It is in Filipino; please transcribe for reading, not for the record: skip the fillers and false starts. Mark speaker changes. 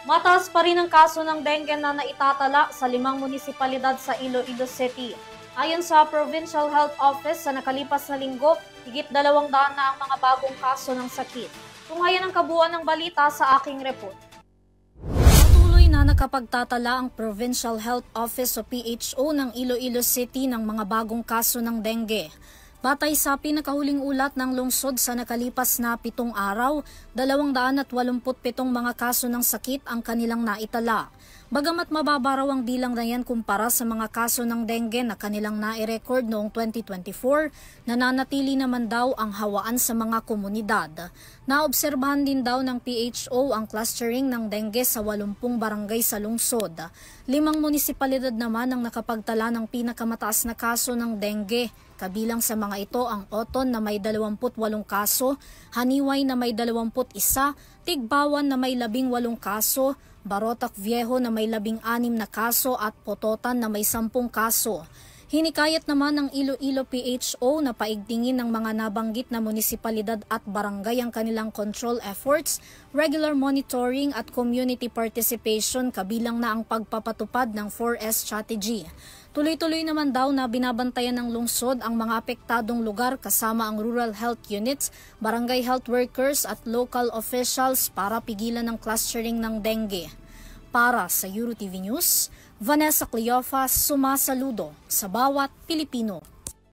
Speaker 1: Mataas pa rin ang kaso ng dengue na naitatala sa 5 munisipalidad sa Iloilo City. Ayon sa Provincial Health Office, sa nakalipas na linggo, higit 200 na ang mga bagong kaso ng sakit. Tunghayan ang kabuuan ng balita sa aking report. Patuloy na nakapagtatala ang Provincial Health Office o PHO ng Iloilo City ng mga bagong kaso ng dengue. Batay sa pinakahuling ulat ng lungsod sa nakalipas na 7 araw, 287 mga kaso ng sakit ang kanilang naitala. Bagamat mababa raw ang bilang na yan kumpara sa mga kaso ng dengue na kanilang nai-record noong 2024, nananatili naman daw ang hawaan sa mga komunidad. Naobserbahan din daw ng PHO ang clustering ng dengue sa 80 barangay sa lungsod. 5 munisipalidad naman ang nakapagtala ng pinakamataas na kaso ng dengue. Kabilang sa mga ito ang Oton na may 28 kaso, Haniway na may 21, Tigbawan na may 18 kaso, Barotac Viejo na may 16 na kaso at Pototan na may 10 kaso. Hinikayat naman ng Iloilo PHO na paigtingin ng mga nabanggit na munisipalidad at barangay ang kanilang control efforts, regular monitoring at community participation kabilang na ang pagpapatupad ng 4S strategy. Tuloy-tuloy naman daw na binabantayan ng lungsod ang mga apektadong lugar kasama ang rural health units, barangay health workers at local officials para pigilan ng clustering ng dengue. Para sa EuroTV News, Vanessa Cleofas, sumasaludo sa bawat Pilipino.